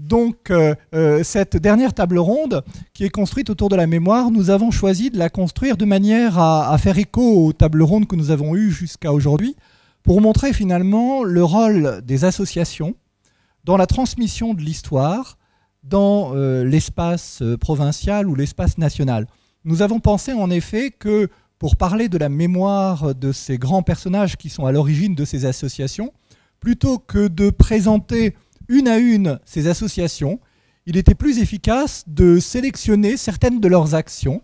Donc, cette dernière table ronde, qui est construite autour de la mémoire, nous avons choisi de la construire de manière à faire écho aux tables rondes que nous avons eues jusqu'à aujourd'hui, pour montrer finalement le rôle des associations dans la transmission de l'histoire, dans l'espace provincial ou l'espace national. Nous avons pensé en effet que pour parler de la mémoire de ces grands personnages qui sont à l'origine de ces associations, plutôt que de présenter une à une ces associations, il était plus efficace de sélectionner certaines de leurs actions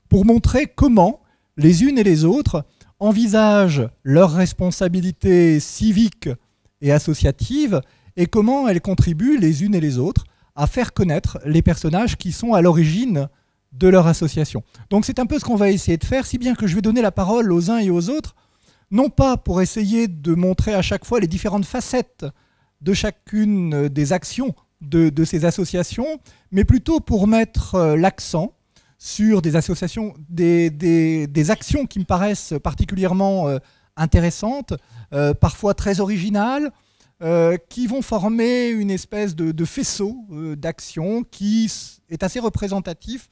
pour montrer comment les unes et les autres envisagent leurs responsabilités civiques et associatives et comment elles contribuent les unes et les autres à faire connaître les personnages qui sont à l'origine de leur association. Donc c'est un peu ce qu'on va essayer de faire, si bien que je vais donner la parole aux uns et aux autres, non pas pour essayer de montrer à chaque fois les différentes facettes de chacune des actions de ces associations, mais plutôt pour mettre l'accent sur des associations, des actions qui me paraissent particulièrement intéressantes, parfois très originales, qui vont former une espèce de faisceau d'actions qui est assez représentatif,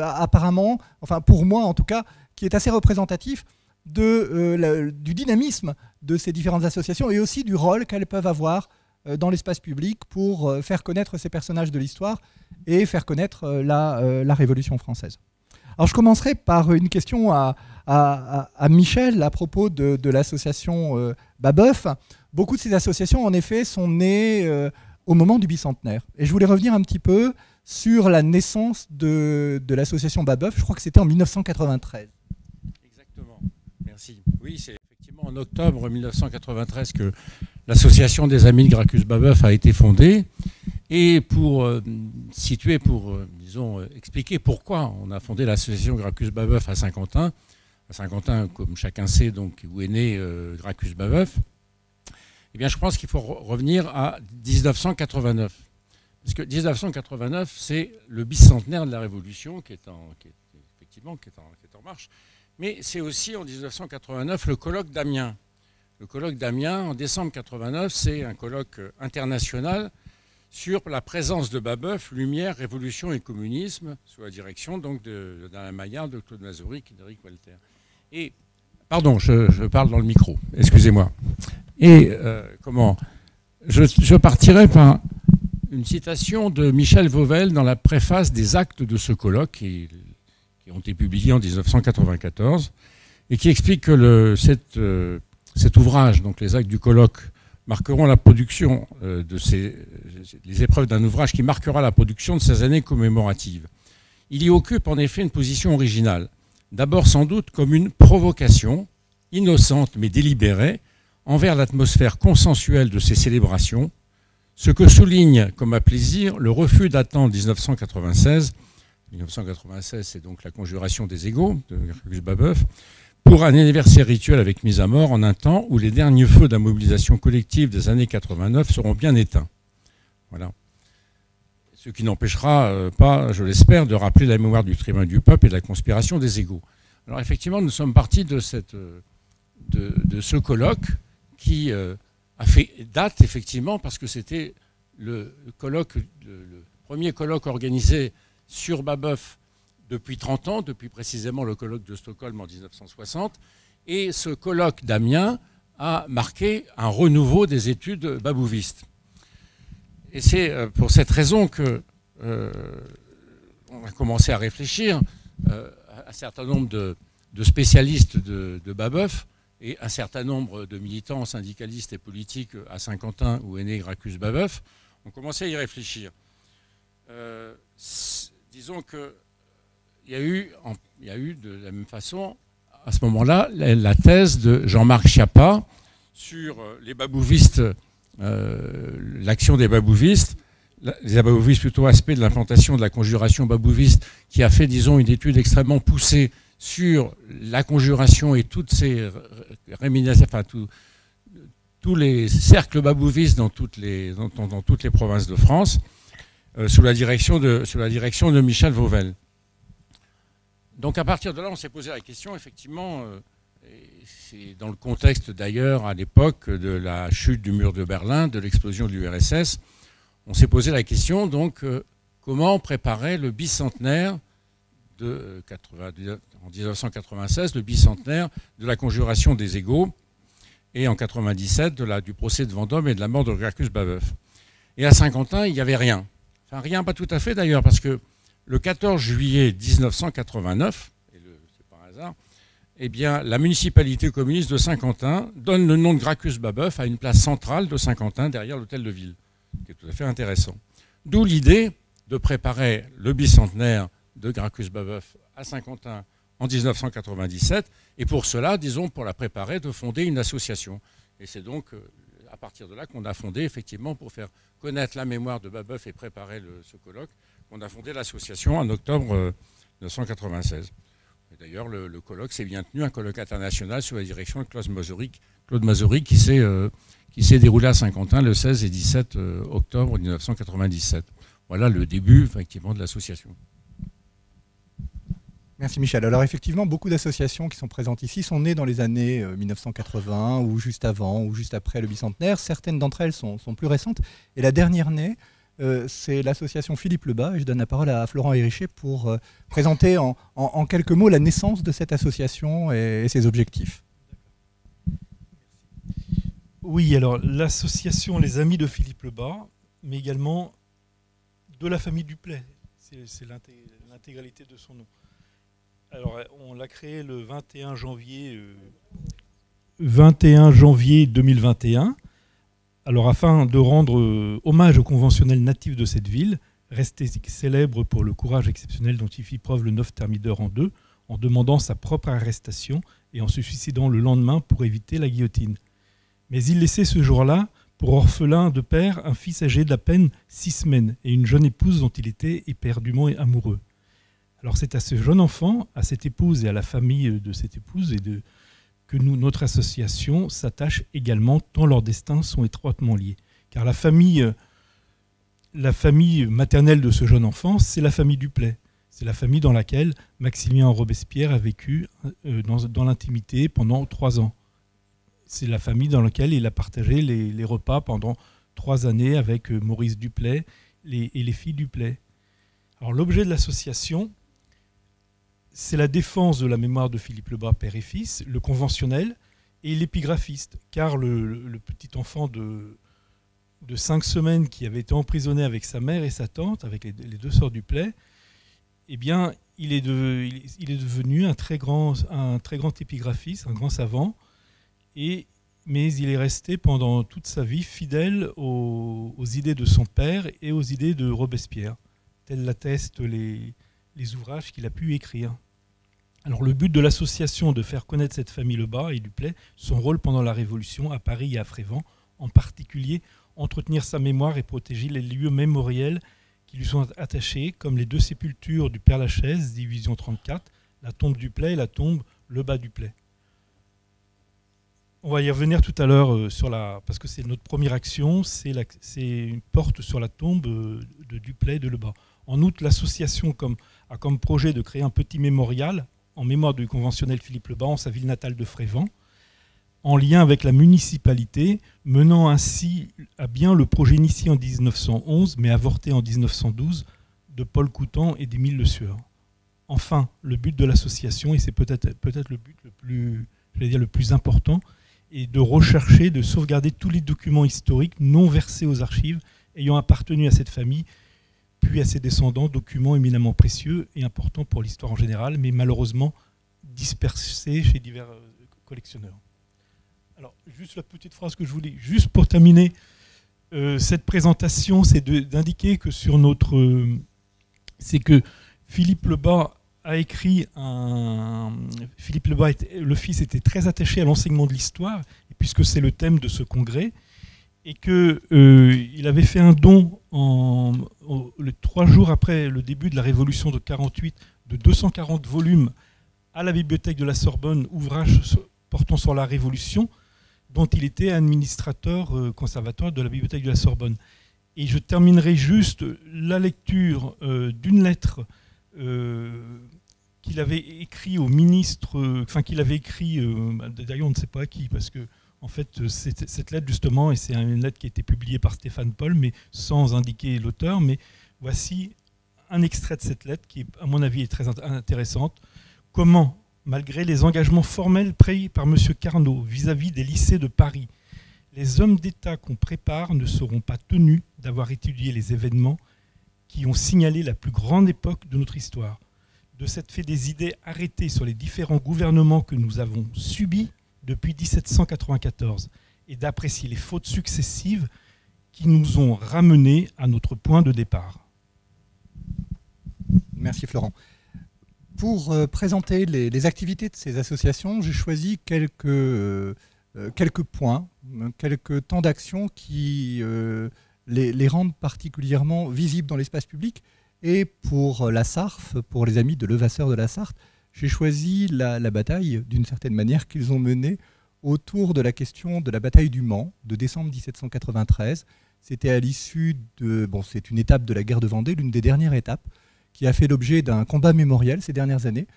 apparemment, enfin pour moi en tout cas, qui est assez représentatif du dynamisme de ces différentes associations et aussi du rôle qu'elles peuvent avoir dans l'espace public pour faire connaître ces personnages de l'histoire et faire connaître la Révolution française. Alors je commencerai par une question à Michel à propos de l'association Babeuf. Beaucoup de ces associations, en effet, sont nées au moment du bicentenaire. Et je voulais revenir un petit peu sur la naissance de l'association Babeuf. Je crois que c'était en 1993. Exactement. Merci. Oui, c'est effectivement en octobre 1993 que l'association des Amis de Gracchus Babeuf a été fondée. Et pour situer, disons, expliquer pourquoi on a fondé l'association Gracchus Babeuf à Saint-Quentin. À Saint-Quentin, comme chacun sait, donc, où est né Gracchus Babeuf. Eh bien, je pense qu'il faut revenir à 1989. Parce que 1989, c'est le bicentenaire de la Révolution qui est en marche. Mais c'est aussi en 1989 le colloque d'Amiens. Le colloque d'Amiens, en décembre 89, c'est un colloque international sur la présence de Babeuf, Lumière, Révolution et Communisme, sous la direction donc d'Alain Maillard, de Claude Mazouric et d'Éric Walter. Et, pardon, je parle dans le micro, excusez-moi. Et je partirai par une citation de Michel Vauvel dans la préface des actes de ce colloque qui ont été publiés en 1994 et qui explique que cet ouvrage, donc les actes du colloque, marqueront la production les épreuves d'un ouvrage qui marquera la production de ces années commémoratives. Il y occupe en effet une position originale, d'abord sans doute comme une provocation, innocente mais délibérée, envers l'atmosphère consensuelle de ces célébrations, ce que souligne comme à plaisir le refus d'attendre 1996, 1996 c'est donc la conjuration des égaux de Gracchus Babeuf, pour un anniversaire rituel avec mise à mort en un temps où les derniers feux de la mobilisation collective des années 89 seront bien éteints. Voilà. Ce qui n'empêchera pas, je l'espère, de rappeler la mémoire du tribunal du peuple et de la conspiration des égaux. Alors effectivement, nous sommes partis de ce colloque qui a fait date, effectivement, parce que c'était le premier colloque organisé sur Babeuf depuis 30 ans, depuis précisément le colloque de Stockholm en 1960. Et ce colloque d'Amiens a marqué un renouveau des études babouvistes. Et c'est pour cette raison que on a commencé à réfléchir à un certain nombre de spécialistes de Babeuf et un certain nombre de militants syndicalistes et politiques à Saint-Quentin où est né Gracchus Babeuf. On commençait à y réfléchir. Disons que il y a eu de la même façon, à ce moment-là, la thèse de Jean-Marc Schiappa sur les babouvistes, l'action des babouvistes, les babouvistes plutôt aspect de l'implantation de la conjuration babouviste, qui a fait, disons, une étude extrêmement poussée sur la conjuration et toutes ces réminiscences, enfin tous les cercles babouvistes dans toutes les provinces de France, sous la direction de Michel Vauvel. Donc à partir de là, on s'est posé la question, effectivement, c'est dans le contexte d'ailleurs à l'époque de la chute du mur de Berlin, de l'explosion de l'URSS, on s'est posé la question, donc, comment préparer le bicentenaire en 1996, le bicentenaire de la conjuration des égaux, et en 97 du procès de Vendôme et de la mort de Gracchus Babeuf. Et à Saint-Quentin, il n'y avait rien. Enfin, rien, pas tout à fait d'ailleurs, parce que le 14 juillet 1989, et c'est par hasard, eh bien, la municipalité communiste de Saint-Quentin donne le nom de Gracchus Babeuf à une place centrale de Saint-Quentin, derrière l'hôtel de ville, qui est tout à fait intéressant. D'où l'idée de préparer le bicentenaire de Gracchus Babeuf à Saint-Quentin en 1997, et pour cela, disons, pour la préparer, de fonder une association. Et c'est donc à partir de là qu'on a fondé, effectivement, pour faire connaître la mémoire de Babeuf et préparer ce colloque, qu'on a fondé l'association en octobre 1996. Et d'ailleurs, le colloque s'est bien tenu, un colloque international sous la direction de Claude Mazouric, qui s'est déroulé à Saint-Quentin le 16 et 17 octobre 1997. Voilà le début, effectivement, de l'association. Merci Michel. Alors effectivement, beaucoup d'associations qui sont présentes ici sont nées dans les années 1980 ou juste avant ou juste après le bicentenaire. Certaines d'entre elles sont plus récentes. Et la dernière née, c'est l'association Philippe Lebas. Et je donne la parole à Florent Hérichet pour présenter en quelques mots la naissance de cette association et ses objectifs. Oui, alors l'association Les Amis de Philippe Lebas, mais également de la famille Duplay. C'est l'intégralité de son nom. Alors, on l'a créé le 21 janvier 2021, alors afin de rendre hommage au conventionnel natif de cette ville, resté célèbre pour le courage exceptionnel dont il fit preuve le 9 Thermidor en 2, en demandant sa propre arrestation et en se suicidant le lendemain pour éviter la guillotine. Mais il laissait ce jour-là, pour orphelin de père, un fils âgé d'à peine 6 semaines et une jeune épouse dont il était éperdument amoureux. Alors c'est à ce jeune enfant, à cette épouse et à la famille de cette épouse que notre association s'attache également, tant leurs destins sont étroitement liés. Car la famille maternelle de ce jeune enfant, c'est la famille Duplay. C'est la famille dans laquelle Maximilien Robespierre a vécu dans l'intimité pendant 3 ans. C'est la famille dans laquelle il a partagé les repas pendant 3 années avec Maurice Duplay et les filles Duplay. Alors l'objet de l'association, c'est la défense de la mémoire de Philippe Lebas, père et fils, le conventionnel et l'épigraphiste, car le petit enfant de 5 semaines qui avait été emprisonné avec sa mère et sa tante, avec les 2 sœurs Duplay, eh bien, il est devenu un très grand épigraphiste, un grand savant, mais il est resté pendant toute sa vie fidèle aux idées de son père et aux idées de Robespierre, tels l'attestent les ouvrages qu'il a pu écrire. Alors le but de l'association est de faire connaître cette famille Lebas et Duplay, son rôle pendant la Révolution à Paris et à Frévent, en particulier entretenir sa mémoire et protéger les lieux mémoriels qui lui sont attachés, comme les 2 sépultures du Père-Lachaise, division 34, la tombe Duplay et la tombe Lebas-Duplay. On va y revenir tout à l'heure parce que c'est notre première action, c'est une porte sur la tombe de Duplay et de Lebas. En outre, l'association a comme projet de créer un petit mémorial en mémoire du conventionnel Philippe Lebas en sa ville natale de Frévent, en lien avec la municipalité, menant ainsi à bien le projet initié en 1911, mais avorté en 1912, de Paul Coutan et d'Émile Le Sueur. Enfin, le but de l'association, et c'est peut-être le but le plus important, est de rechercher, de sauvegarder tous les documents historiques non versés aux archives ayant appartenu à cette famille, puis à ses descendants, documents éminemment précieux et importants pour l'histoire en général, mais malheureusement dispersés chez divers collectionneurs. Alors, juste la petite phrase que je voulais, juste pour terminer cette présentation, c'est d'indiquer que c'est que Philippe Lebas a écrit Philippe Lebas, le fils, était très attaché à l'enseignement de l'histoire, puisque c'est le thème de ce congrès, et qu'il avait fait un don 3 jours après le début de la Révolution de 1948 de 240 volumes à la Bibliothèque de la Sorbonne, ouvrage portant sur la Révolution, dont il était administrateur conservateur de la Bibliothèque de la Sorbonne. Et je terminerai juste la lecture d'une lettre qu'il avait écrit au ministre, qu'il avait écrit, d'ailleurs on ne sait pas à qui, parce que En fait, cette lettre, justement, et c'est une lettre qui a été publiée par Stéphane Paul, mais sans indiquer l'auteur, mais voici un extrait de cette lettre qui, à mon avis, est très intéressante. Comment, malgré les engagements formels pris par M. Carnot vis-à-vis des lycées de Paris, les hommes d'État qu'on prépare ne seront pas tenus d'avoir étudié les événements qui ont signalé la plus grande époque de notre histoire. De cette fait des idées arrêtées sur les différents gouvernements que nous avons subis depuis 1794 et d'apprécier les fautes successives qui nous ont ramenés à notre point de départ. Merci Florent. Pour présenter les activités de ces associations, j'ai choisi quelques points, quelques temps d'action qui les rendent particulièrement visibles dans l'espace public. Et pour la SARF, pour les amis de Levasseur de la Sarthe, j'ai choisi la bataille, d'une certaine manière, qu'ils ont menée autour de la question de la bataille du Mans, de décembre 1793. C'était à l'issue de... Bon, c'est une étape de la guerre de Vendée, l'une des dernières étapes, qui a fait l'objet d'un combat mémoriel ces dernières années,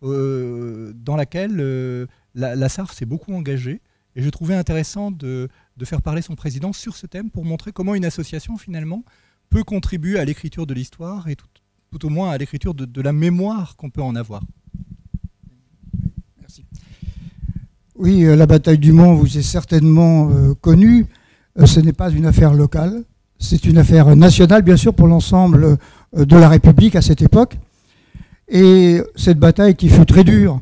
dans laquelle la SARF s'est beaucoup engagée. Et je trouvais intéressant de faire parler son président sur ce thème pour montrer comment une association, finalement, peut contribuer à l'écriture de l'histoire et tout au moins à l'écriture de la mémoire qu'on peut en avoir. Merci. Oui, la bataille du Mans vous est certainement connue. Ce n'est pas une affaire locale, c'est une affaire nationale, bien sûr, pour l'ensemble de la République à cette époque. Et cette bataille qui fut très dure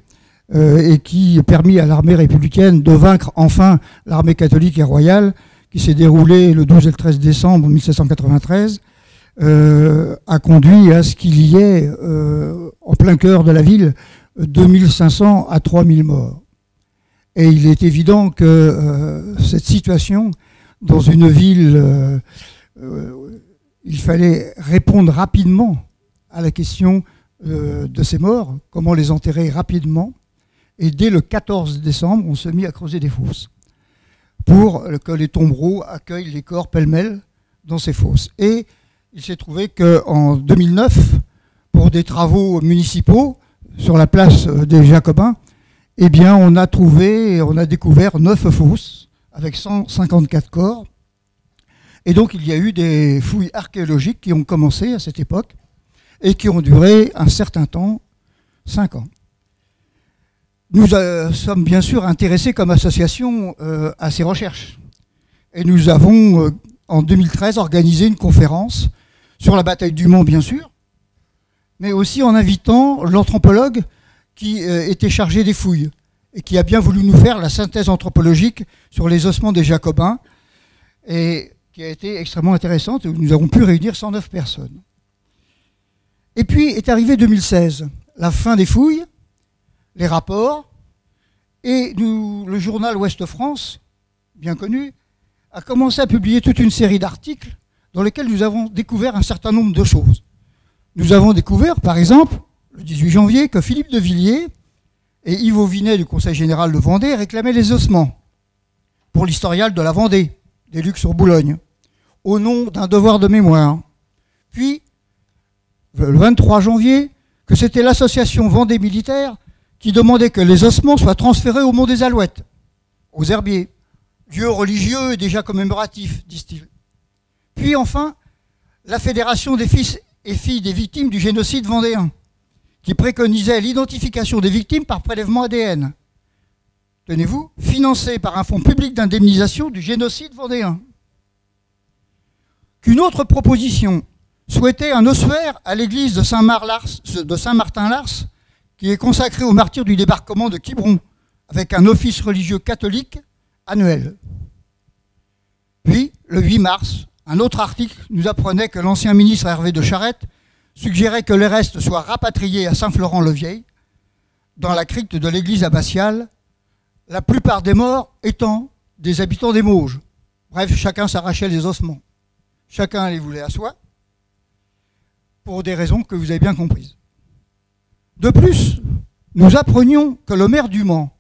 et qui permit à l'armée républicaine de vaincre enfin l'armée catholique et royale, qui s'est déroulée le 12 et le 13 décembre 1793, a conduit à ce qu'il y ait, en plein cœur de la ville, 2500 à 3000 morts. Et il est évident que cette situation, dans une ville, il fallait répondre rapidement à la question de ces morts, comment les enterrer rapidement. Et dès le 14 décembre, on se mit à creuser des fosses pour que les tombereaux accueillent les corps pêle-mêle dans ces fosses. Et il s'est trouvé qu'en 2009, pour des travaux municipaux sur la place des Jacobins, eh bien, on a découvert 9 fosses avec 154 corps. Et donc, il y a eu des fouilles archéologiques qui ont commencé à cette époque et qui ont duré un certain temps, 5 ans. Nous sommes bien sûr intéressés comme association à ces recherches. Et nous avons, en 2013, organisé une conférence sur la bataille du Mans, bien sûr, mais aussi en invitant l'anthropologue qui était chargé des fouilles et qui a bien voulu nous faire la synthèse anthropologique sur les ossements des Jacobins et qui a été extrêmement intéressante. Nous avons pu réunir 109 personnes. Et puis est arrivé 2016, la fin des fouilles, les rapports, et le journal Ouest France, bien connu, a commencé à publier toute une série d'articles dans lesquels nous avons découvert un certain nombre de choses. Nous avons découvert, par exemple, le 18 janvier, que Philippe de Villiers et Yves Auvinet du Conseil général de Vendée réclamaient les ossements pour l'historial de la Vendée, des Lucs-sur-Boulogne, au nom d'un devoir de mémoire. Puis, le 23 janvier, que c'était l'association Vendée Militaire qui demandait que les ossements soient transférés au Mont des Alouettes, aux Herbiers, lieu religieux et déjà commémoratif, disent-ils. Puis enfin, la Fédération des fils et filles des victimes du génocide vendéen, qui préconisait l'identification des victimes par prélèvement ADN. Tenez-vous, financé par un fonds public d'indemnisation du génocide vendéen. Qu'une autre proposition souhaitait un ossuaire à l'église de Saint-Martin-Lars, qui est consacré aux martyrs du débarquement de Quiberon, avec un office religieux catholique annuel. Puis, le 8 mars, un autre article nous apprenait que l'ancien ministre Hervé de Charette suggérait que les restes soient rapatriés à Saint-Florent-le-Vieil, dans la crypte de l'église abbatiale, la plupart des morts étant des habitants des Mauges. Bref, chacun s'arrachait les ossements. Chacun les voulait à soi, pour des raisons que vous avez bien comprises. De plus, nous apprenions que le maire du Mans,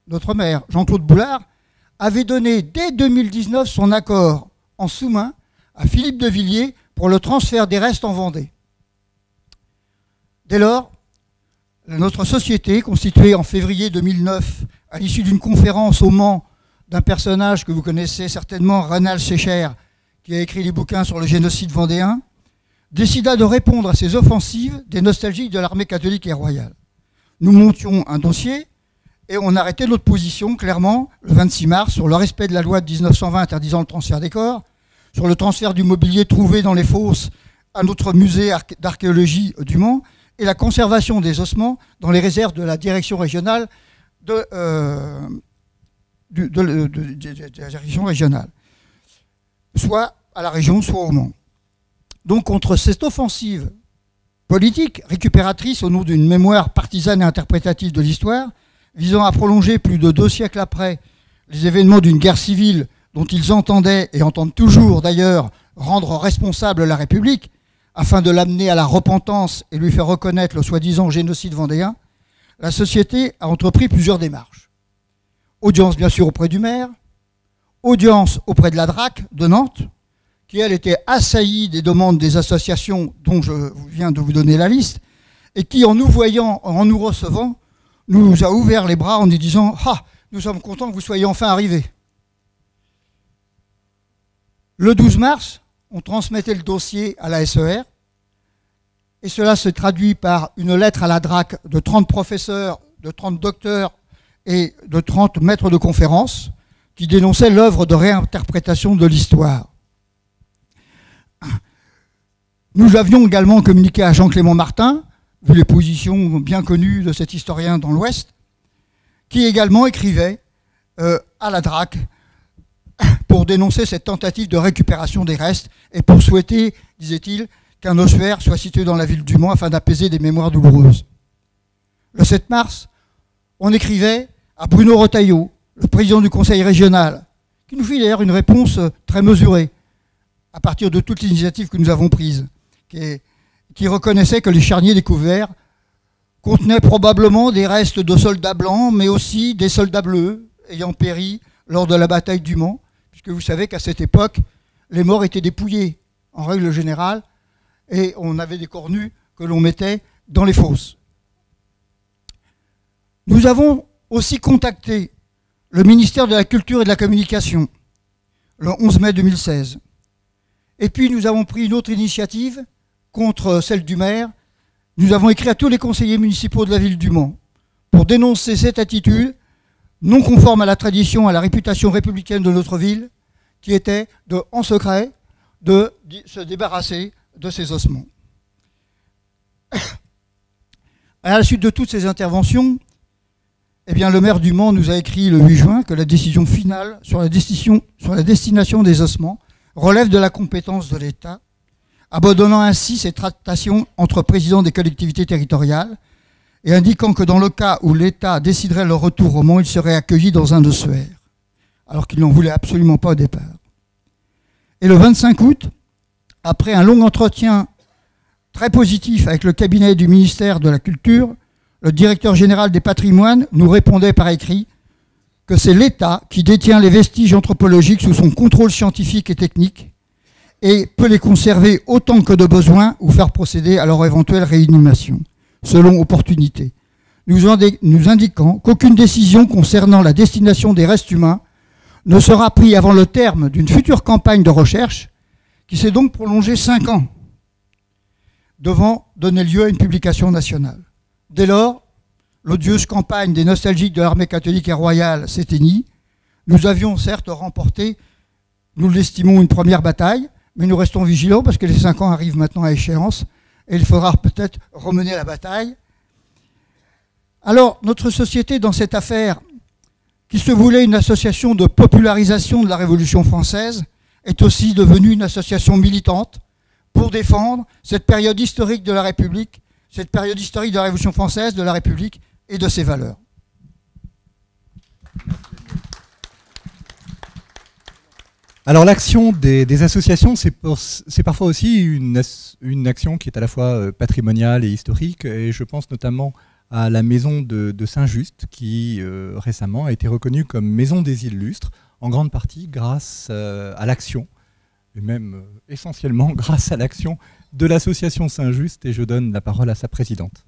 notre maire, Jean-Claude Boulard, avait donné dès 2019 son accord en sous-main à Philippe de Villiers pour le transfert des restes en Vendée. Dès lors, notre société, constituée en février 2009 à l'issue d'une conférence au Mans d'un personnage que vous connaissez certainement, Renald Secher, qui a écrit les bouquins sur le génocide vendéen, décida de répondre à ces offensives des nostalgiques de l'armée catholique et royale. Nous montions un dossier et on arrêtait notre position clairement le 26 mars sur le respect de la loi de 1920 interdisant le transfert des corps, sur le transfert du mobilier trouvé dans les fosses à notre musée d'archéologie du Mans et la conservation des ossements dans les réserves de la direction régionale de la direction régionale, soit à la région, soit au Mans. Donc contre cette offensive politique récupératrice au nom d'une mémoire partisane et interprétative de l'histoire, visant à prolonger plus de 2 siècles après les événements d'une guerre civile dont ils entendaient, et entendent toujours d'ailleurs, rendre responsable la République, afin de l'amener à la repentance et lui faire reconnaître le soi-disant génocide vendéen, la société a entrepris plusieurs démarches. Audience bien sûr auprès du maire, audience auprès de la DRAC de Nantes, qui elle était assaillie des demandes des associations dont je viens de vous donner la liste, et qui en nous voyant, en nous recevant, nous a ouvert les bras en nous disant « Ah, nous sommes contents que vous soyez enfin arrivés ». Le 12 mars, on transmettait le dossier à la SER, et cela se traduit par une lettre à la DRAC de 30 professeurs, de 30 docteurs et de 30 maîtres de conférences qui dénonçaient l'œuvre de réinterprétation de l'histoire. Nous avions également communiqué à Jean-Clément Martin, vu les positions bien connues de cet historien dans l'Ouest, qui également écrivait à la DRAC pour dénoncer cette tentative de récupération des restes et pour souhaiter, disait-il, qu'un ossuaire soit situé dans la ville du Mans afin d'apaiser des mémoires douloureuses. Le 7 mars, on écrivait à Bruno Retailleau, le président du conseil régional, qui nous fit d'ailleurs une réponse très mesurée à partir de toutes les initiatives que nous avons prises, qui reconnaissait que les charniers découverts contenaient probablement des restes de soldats blancs, mais aussi des soldats bleus ayant péri lors de la bataille du Mans, puisque vous savez qu'à cette époque, les morts étaient dépouillés, en règle générale, et on avait des corps nus que l'on mettait dans les fosses. Nous avons aussi contacté le ministère de la Culture et de la Communication le 11 mai 2016. Et puis nous avons pris une autre initiative contre celle du maire. Nous avons écrit à tous les conseillers municipaux de la ville du Mans pour dénoncer cette attitude non conforme à la tradition, à la réputation républicaine de notre ville, qui était, en secret, de se débarrasser de ces ossements. À la suite de toutes ces interventions, eh bien, le maire du Mans nous a écrit le 8 juin que la décision finale sur la destination des ossements relève de la compétence de l'État, abandonnant ainsi ces tractations entre présidents des collectivités territoriales et indiquant que dans le cas où l'État déciderait leur retour au Mans, il serait accueilli dans un ossuaire, alors qu'il n'en voulait absolument pas au départ. Et le 25 août, après un long entretien très positif avec le cabinet du ministère de la Culture, le directeur général des patrimoines nous répondait par écrit que c'est l'État qui détient les vestiges anthropologiques sous son contrôle scientifique et technique et peut les conserver autant que de besoin ou faire procéder à leur éventuelle réinhumation, selon opportunité, nous indiquant qu'aucune décision concernant la destination des restes humains ne sera prise avant le terme d'une future campagne de recherche qui s'est donc prolongée 5 ans, devant donner lieu à une publication nationale. Dès lors, l'odieuse campagne des nostalgiques de l'armée catholique et royale s'éteignit. Nous avions certes remporté, nous l'estimons, une première bataille, mais nous restons vigilants parce que les 5 ans arrivent maintenant à échéance et il faudra peut-être remener la bataille. Alors, notre société, dans cette affaire, qui se voulait une association de popularisation de la Révolution française, est aussi devenue une association militante pour défendre cette période historique de la République, cette période historique de la Révolution française, de la République et de ses valeurs. Alors l'action des associations, c'est parfois aussi une action qui est à la fois patrimoniale et historique, et je pense notamment à la maison de Saint-Just, qui récemment a été reconnue comme maison des illustres, en grande partie grâce à l'action, et même essentiellement grâce à l'action de l'association Saint-Just, et je donne la parole à sa présidente.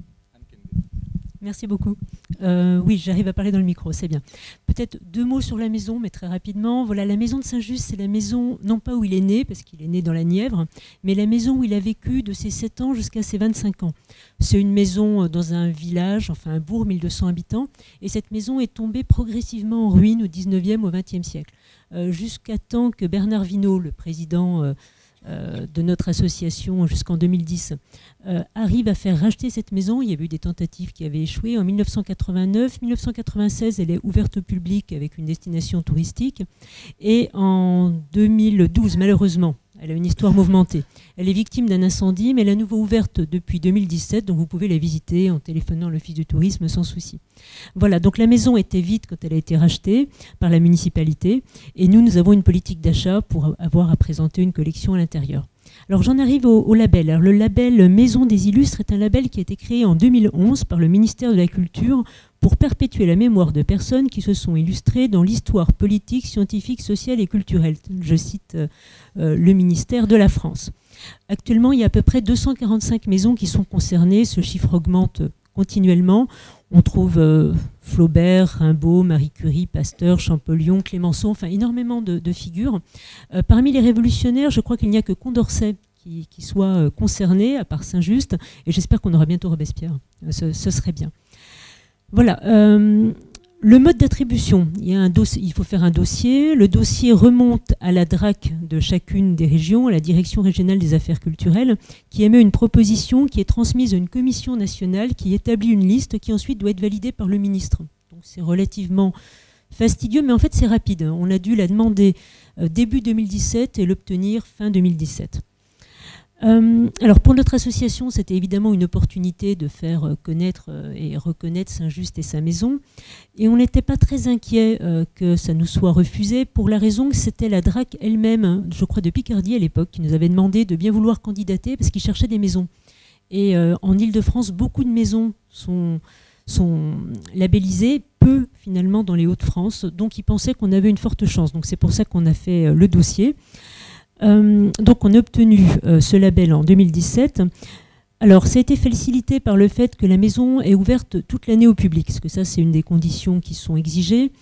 Merci beaucoup. Oui, j'arrive à parler dans le micro, c'est bien. Peut-être 2 mots sur la maison, mais très rapidement. Voilà, la maison de Saint-Just, c'est la maison, non pas où il est né, parce qu'il est né dans la Nièvre, mais la maison où il a vécu de ses 7 ans jusqu'à ses 25 ans. C'est une maison dans un village, enfin un bourg, 1200 habitants, et cette maison est tombée progressivement en ruine au 19e, au 20e siècle. Jusqu'à temps que Bernard Vinault, le président de notre association jusqu'en 2010, arrive à faire racheter cette maison. Il y avait eu des tentatives qui avaient échoué. En 1989, 1996, elle est ouverte au public avec une destination touristique. Et en 2012, malheureusement, elle a une histoire mouvementée. Elle est victime d'un incendie, mais elle est à nouveau ouverte depuis 2017, donc vous pouvez la visiter en téléphonant à l'Office du tourisme sans souci. Voilà, donc la maison était vide quand elle a été rachetée par la municipalité, et nous avons une politique d'achat pour avoir à présenter une collection à l'intérieur. Alors j'en arrive au label. Alors, le label Maison des Illustres est un label qui a été créé en 2011 par le ministère de la Culture pour perpétuer la mémoire de personnes qui se sont illustrées dans l'histoire politique, scientifique, sociale et culturelle. Je cite le ministère de la France. Actuellement, il y a à peu près 245 maisons qui sont concernées. Ce chiffre augmente continuellement. On trouve Flaubert, Rimbaud, Marie Curie, Pasteur, Champollion, Clémenceau, enfin énormément de figures. Parmi les révolutionnaires, je crois qu'il n'y a que Condorcet qui soit concerné, à part Saint-Just, et j'espère qu'on aura bientôt Robespierre. Ce serait bien. Voilà. Le mode d'attribution, il faut faire un dossier. Le dossier remonte à la DRAC de chacune des régions, à la Direction régionale des affaires culturelles, qui émet une proposition qui est transmise à une commission nationale qui établit une liste qui ensuite doit être validée par le ministre. Donc c'est relativement fastidieux, mais en fait c'est rapide. On a dû la demander début 2017 et l'obtenir fin 2017. Alors pour notre association, c'était évidemment une opportunité de faire connaître et reconnaître Saint-Just et sa maison. Et on n'était pas très inquiet que ça nous soit refusé pour la raison que c'était la DRAC elle-même, je crois de Picardie à l'époque, qui nous avait demandé de bien vouloir candidater parce qu'ils cherchaient des maisons. Et en Ile-de-France, beaucoup de maisons sont labellisées, peu finalement dans les Hauts-de-France. Donc ils pensaient qu'on avait une forte chance. Donc c'est pour ça qu'on a fait le dossier. Donc on a obtenu ce label en 2017. Alors ça a été facilité par le fait que la maison est ouverte toute l'année au public, parce que ça c'est une des conditions qui sont exigées.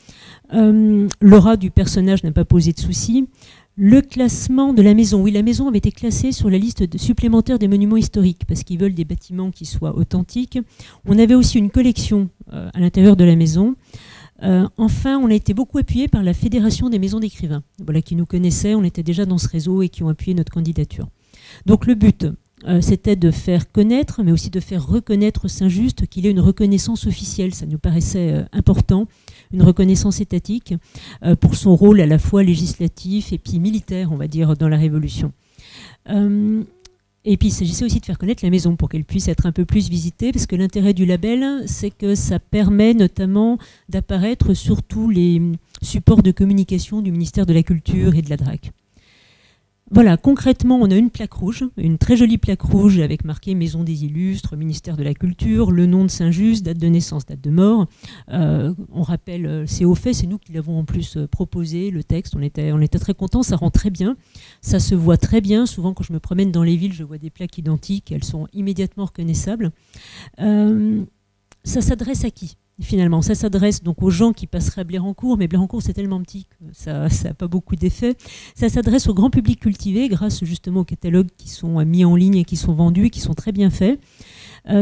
L'aura du personnage n'a pas posé de soucis. Le classement de la maison, oui, la maison avait été classée sur la liste supplémentaire des monuments historiques, parce qu'ils veulent des bâtiments qui soient authentiques. On avait aussi une collection à l'intérieur de la maison. Enfin, on a été beaucoup appuyé par la Fédération des maisons d'écrivains, voilà, qui nous connaissaient, on était déjà dans ce réseau et qui ont appuyé notre candidature. Donc le but, c'était de faire connaître, mais aussi de faire reconnaître Saint-Just, qu'il ait une reconnaissance officielle, ça nous paraissait important, une reconnaissance étatique, pour son rôle à la fois législatif et puis militaire, on va dire, dans la Révolution. Et puis il s'agissait aussi de faire connaître la maison pour qu'elle puisse être un peu plus visitée, parce que l'intérêt du label, c'est que ça permet notamment d'apparaître sur tous les supports de communication du ministère de la Culture et de la DRAC. Voilà, concrètement, on a une plaque rouge, une très jolie plaque rouge avec marqué Maison des Illustres, ministère de la Culture, le nom de Saint-Just, date de naissance, date de mort. On rappelle, c'est au fait, c'est nous qui l'avons en plus proposé, le texte, on était très contents, ça rend très bien, ça se voit très bien. Souvent, quand je me promène dans les villes, je vois des plaques identiques, elles sont immédiatement reconnaissables. Ça s'adresse à qui ? Finalement, ça s'adresse donc aux gens qui passeraient à Blérancourt, mais Blérancourt c'est tellement petit que ça n'a pas beaucoup d'effet. Ça s'adresse au grand public cultivé grâce justement aux catalogues qui sont mis en ligne et qui sont vendus et qui sont très bien faits.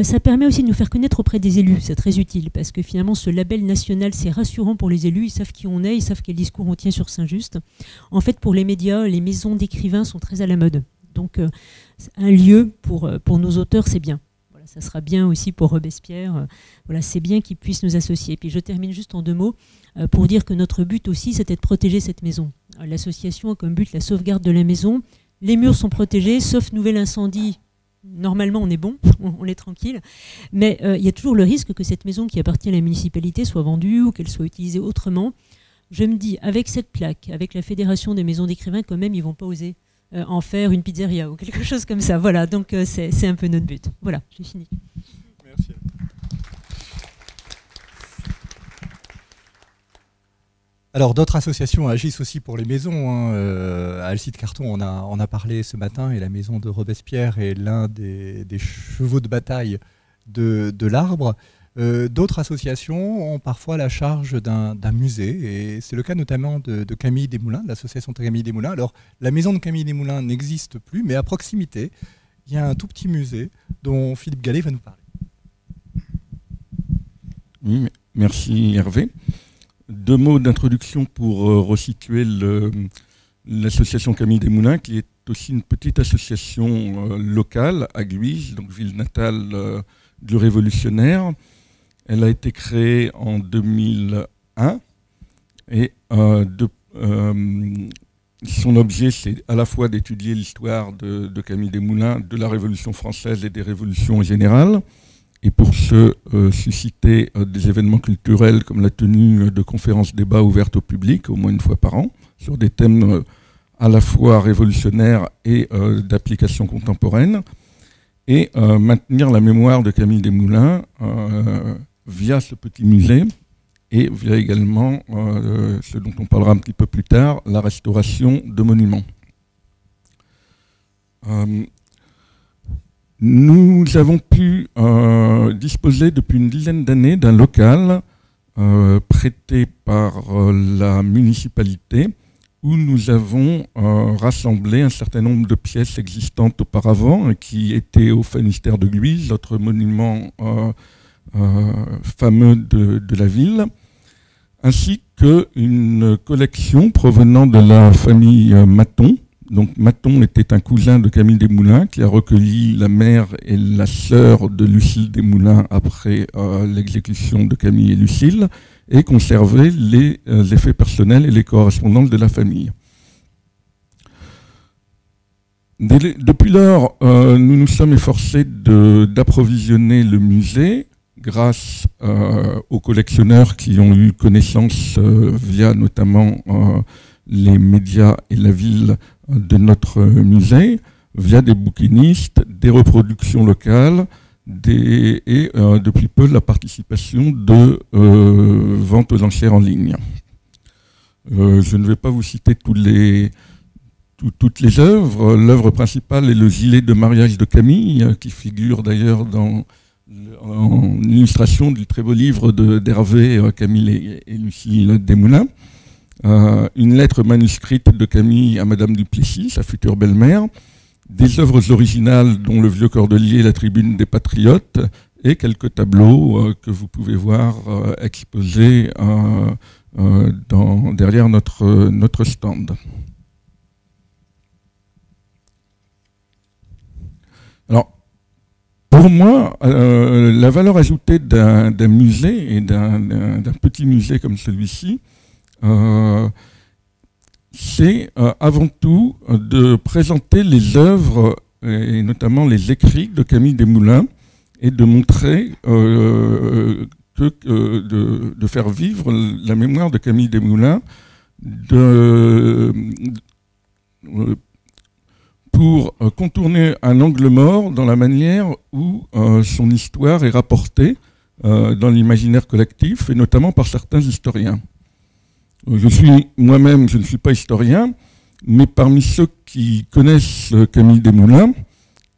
Ça permet aussi de nous faire connaître auprès des élus, c'est très utile parce que finalement ce label national c'est rassurant pour les élus, ils savent qui on est, ils savent quel discours on tient sur Saint-Just. En fait pour les médias, les maisons d'écrivains sont très à la mode, donc un lieu pour nos auteurs c'est bien. Ça sera bien aussi pour Robespierre. Voilà, c'est bien qu'ils puissent nous associer. Et puis je termine juste en 2 mots pour dire que notre but aussi, c'était de protéger cette maison. L'association a comme but la sauvegarde de la maison. Les murs sont protégés, sauf nouvel incendie. Normalement, on est bon, on est tranquille. Mais il y a toujours le risque que cette maison qui appartient à la municipalité soit vendue ou qu'elle soit utilisée autrement. Je me dis, avec cette plaque, avec la Fédération des maisons d'écrivains, quand même, ils ne vont pas oser en faire une pizzeria ou quelque chose comme ça. Voilà, donc c'est un peu notre but. Voilà, j'ai fini. Merci. Alors d'autres associations agissent aussi pour les maisons. À Alcide Carton, on a parlé ce matin, et la maison de Robespierre est l'un des chevaux de bataille de l'Arbre. D'autres associations ont parfois la charge d'un musée, et c'est le cas notamment de Camille Desmoulins, de l'association Camille Desmoulins. Alors, la maison de Camille Desmoulins n'existe plus, mais à proximité, il y a un tout petit musée dont Philippe Gallet va nous parler. Oui, merci Hervé. 2 mots d'introduction pour resituer l'association Camille Desmoulins, qui est aussi une petite association locale à Guise, donc ville natale du révolutionnaire. Elle a été créée en 2001 et son objet, c'est à la fois d'étudier l'histoire de Camille Desmoulins, de la Révolution française et des révolutions en général, et pour se susciter des événements culturels comme la tenue de conférences débats ouvertes au public, au moins une fois par an, sur des thèmes à la fois révolutionnaires et d'application contemporaine, et maintenir la mémoire de Camille Desmoulins via ce petit musée, et via également ce dont on parlera un petit peu plus tard, la restauration de monuments. Nous avons pu disposer depuis une dizaine d'années d'un local prêté par la municipalité, où nous avons rassemblé un certain nombre de pièces existantes auparavant et qui étaient au Finistère de Guise, notre monument fameux de la ville, ainsi qu'une collection provenant de la famille Maton. Donc Maton était un cousin de Camille Desmoulins qui a recueilli la mère et la sœur de Lucille Desmoulins après l'exécution de Camille et Lucille, et conservé les effets personnels et les correspondances de la famille. Depuis lors, nous nous sommes efforcés d'approvisionner le musée grâce aux collectionneurs qui ont eu connaissance via notamment les médias et la ville de notre musée, via des bouquinistes, des reproductions locales, et depuis peu la participation de ventes aux enchères en ligne. Je ne vais pas vous citer toutes les œuvres. L'œuvre principale est le gilet de mariage de Camille, qui figure d'ailleurs en illustration du très beau livre d'Hervé, Camille et Lucille Desmoulins. Une lettre manuscrite de Camille à Madame Duplessis, sa future belle-mère, des œuvres originales dont le Vieux Cordelier et la Tribune des Patriotes, et quelques tableaux que vous pouvez voir exposés derrière notre stand. Alors, pour moi, la valeur ajoutée d'un musée, et d'un petit musée comme celui-ci, c'est avant tout de présenter les œuvres, et notamment les écrits de Camille Desmoulins, et de montrer, de faire vivre la mémoire de Camille Desmoulins pour contourner un angle mort dans la manière où son histoire est rapportée dans l'imaginaire collectif, et notamment par certains historiens. Moi-même, je ne suis pas historien, mais parmi ceux qui connaissent Camille Desmoulins,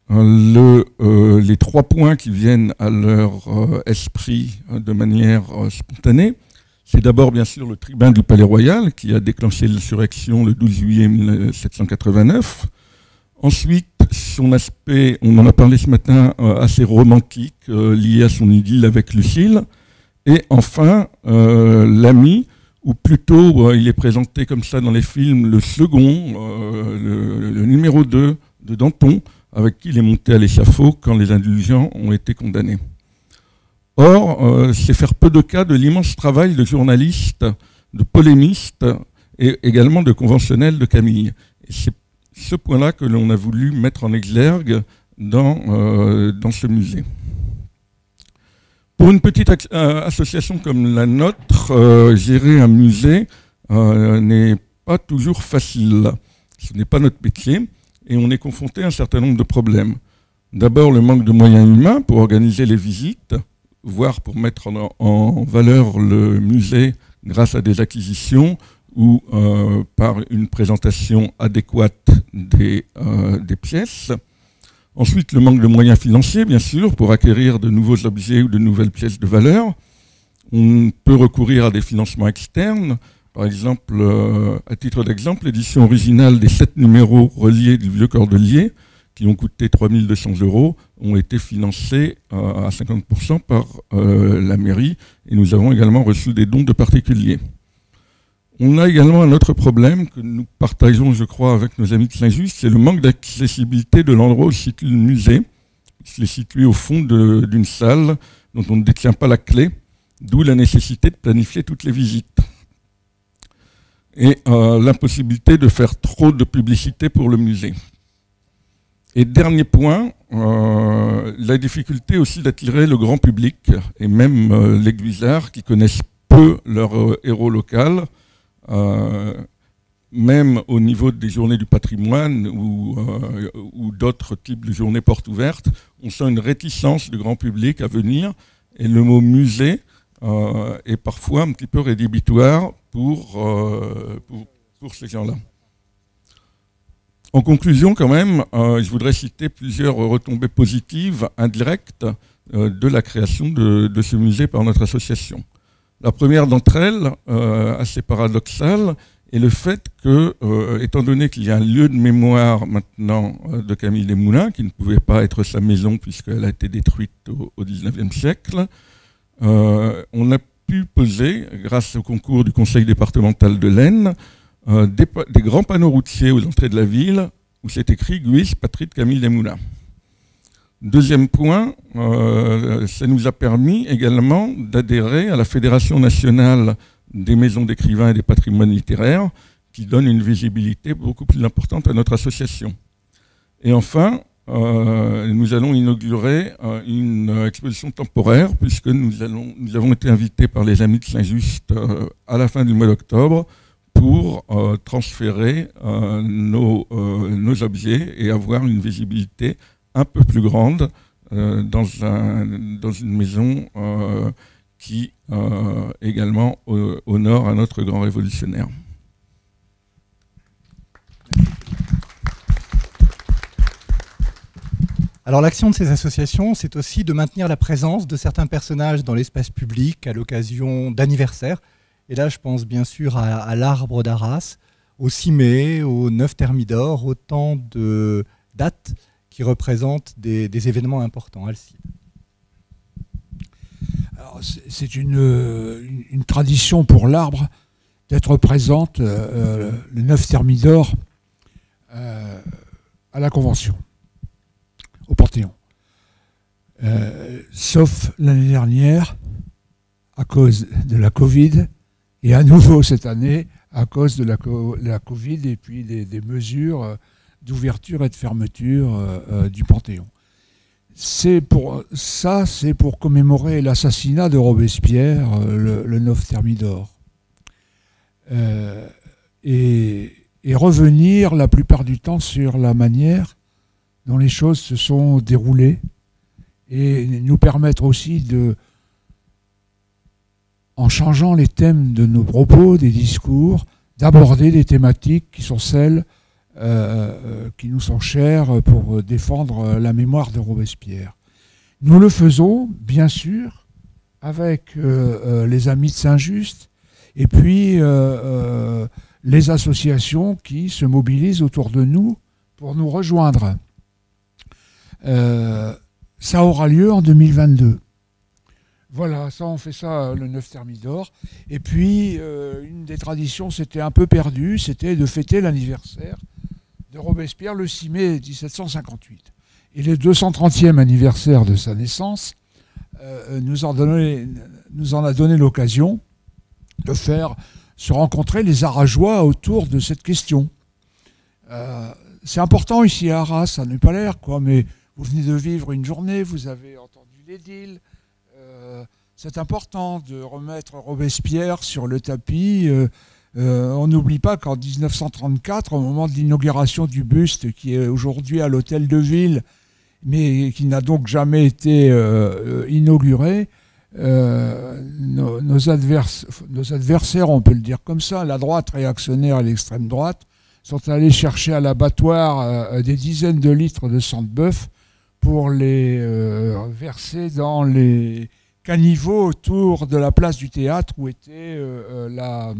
les 3 points qui viennent à leur esprit de manière spontanée, c'est d'abord bien sûr le tribun du Palais Royal qui a déclenché l'insurrection le 12 juillet 1789. Ensuite, son aspect, on en a parlé ce matin, assez romantique, lié à son idylle avec Lucille. Et enfin, l'ami, ou plutôt il est présenté comme ça dans les films, le second, le numéro 2 de Danton, avec qui il est monté à l'échafaud quand les indulgents ont été condamnés. Or, c'est faire peu de cas de l'immense travail de journalistes, de polémistes et également de conventionnels de Camille. Et c'est ce point-là que l'on a voulu mettre en exergue dans ce musée. Pour une petite association comme la nôtre, gérer un musée n'est pas toujours facile. Ce n'est pas notre métier et on est confronté à un certain nombre de problèmes. D'abord, le manque de moyens humains pour organiser les visites, voire pour mettre en valeur le musée grâce à des acquisitions ou par une présentation adéquate des pièces. Ensuite, le manque de moyens financiers, bien sûr, pour acquérir de nouveaux objets ou de nouvelles pièces de valeur. On peut recourir à des financements externes. Par exemple, à titre d'exemple, l'édition originale des 7 numéros reliés du Vieux Cordelier, qui ont coûté 3 200 €, ont été financés à 50% par la mairie. Et nous avons également reçu des dons de particuliers. On a également un autre problème que nous partageons, je crois, avec nos amis de Saint-Just, c'est le manque d'accessibilité de l'endroit où se situe le musée. Il est situé au fond d'une salle dont on ne détient pas la clé, d'où la nécessité de planifier toutes les visites. Et l'impossibilité de faire trop de publicité pour le musée. Et dernier point, la difficulté aussi d'attirer le grand public, et même les Guisards qui connaissent peu leur héros local, même au niveau des journées du patrimoine ou d'autres types de journées portes ouvertes, on sent une réticence du grand public à venir, et le mot musée est parfois un petit peu rédhibitoire pour ces gens-là. En conclusion, quand même, je voudrais citer plusieurs retombées positives, indirectes, de la création de ce musée par notre association. La première d'entre elles, assez paradoxale, est le fait que, étant donné qu'il y a un lieu de mémoire maintenant de Camille Desmoulins, qui ne pouvait pas être sa maison puisqu'elle a été détruite au XIXe siècle, on a pu poser, grâce au concours du conseil départemental de l'Aisne, des grands panneaux routiers aux entrées de la ville où c'est écrit Guis, patrie de Camille Desmoulins. Deuxième point, ça nous a permis également d'adhérer à la Fédération nationale des maisons d'écrivains et des patrimoines littéraires, qui donne une visibilité beaucoup plus importante à notre association. Et enfin, nous allons inaugurer une exposition temporaire, puisque nous avons été invités par les Amis de Saint-Just à la fin du mois d'octobre pour transférer nos objets et avoir une visibilité un peu plus grande dans une maison qui également honore un autre grand révolutionnaire. Alors l'action de ces associations, c'est aussi de maintenir la présence de certains personnages dans l'espace public à l'occasion d'anniversaires. Et là, je pense bien sûr à l'Arbre d'Arras, au 6 mai, au 9 Thermidor, autant de dates qui représentent des événements importants. Alcide. C'est une tradition pour l'Arbre d'être présente le 9 Thermidor à la Convention, au Panthéon. Sauf l'année dernière, à cause de la Covid, et à nouveau cette année, à cause de la Covid et puis des mesures d'ouverture et de fermeture du Panthéon. C'est pour commémorer l'assassinat de Robespierre le 9 Thermidor. Et revenir la plupart du temps sur la manière dont les choses se sont déroulées et nous permettre aussi en changeant les thèmes de nos propos, des discours, d'aborder des thématiques qui sont celles qui nous sont chères pour défendre la mémoire de Robespierre. Nous le faisons, bien sûr, avec les Amis de Saint-Just et puis les associations qui se mobilisent autour de nous pour nous rejoindre. Ça aura lieu en 2022. Voilà, ça on fait ça le 9 Thermidor. Et puis, une des traditions, c'était un peu perdu, c'était de fêter l'anniversaire de Robespierre le 6 mai 1758. Et le 230e anniversaire de sa naissance nous en a donné l'occasion de faire se rencontrer les Arageois autour de cette question. C'est important ici à Arras, ça n'est pas l'air, quoi, mais vous venez de vivre une journée, vous avez entendu l'édile. C'est important de remettre Robespierre sur le tapis. On n'oublie pas qu'en 1934, au moment de l'inauguration du buste qui est aujourd'hui à l'hôtel de ville, mais qui n'a donc jamais été inauguré, nos adversaires, on peut le dire comme ça, la droite réactionnaire et l'extrême droite, sont allés chercher à l'abattoir des dizaines de litres de sang de bœuf pour les verser dans les caniveaux autour de la place du théâtre où était la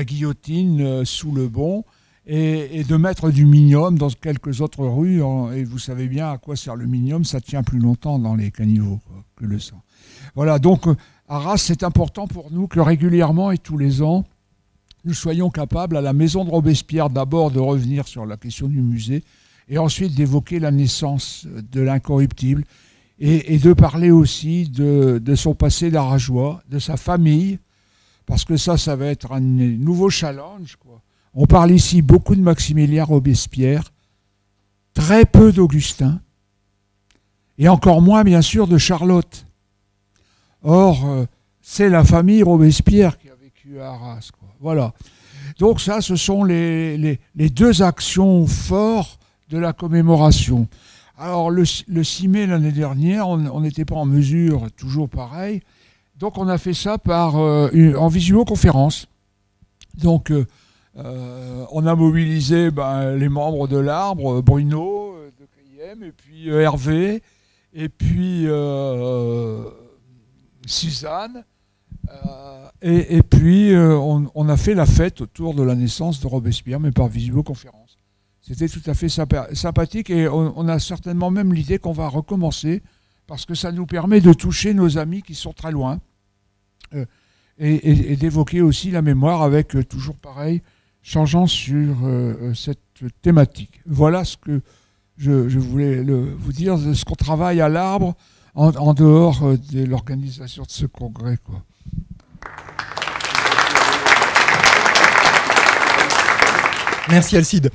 guillotine sous le Bon, et de mettre du minium dans quelques autres rues. Et vous savez bien à quoi sert le minium, ça tient plus longtemps dans les caniveaux que le sang. Voilà, donc à Arras, c'est important pour nous que régulièrement et tous les ans, nous soyons capables à la Maison de Robespierre d'abord de revenir sur la question du musée, et ensuite d'évoquer la naissance de l'incorruptible, et de parler aussi de son passé d'Arageois, de sa famille, parce que ça va être un nouveau challenge, quoi. On parle ici beaucoup de Maximilien Robespierre, très peu d'Augustin, et encore moins, bien sûr, de Charlotte. Or, c'est la famille Robespierre qui a vécu à Arras, quoi. Voilà. Donc ça, ce sont les deux actions fortes de la commémoration. Alors, le 6 mai l'année dernière, on n'était pas en mesure, toujours pareil. Donc, on a fait ça en visioconférence. Donc, on a mobilisé les membres de l'Arbre, Bruno de Criem, et puis Hervé, et puis Suzanne. Et puis, on a fait la fête autour de la naissance de Robespierre, mais par visioconférence. C'était tout à fait sympathique, et on a certainement même l'idée qu'on va recommencer, parce que ça nous permet de toucher nos amis qui sont très loin, et d'évoquer aussi la mémoire avec, toujours pareil, changeant sur cette thématique. Voilà ce que je voulais vous dire, de ce qu'on travaille à l'Arbre, en dehors de l'organisation de ce congrès, quoi. Merci Alcide.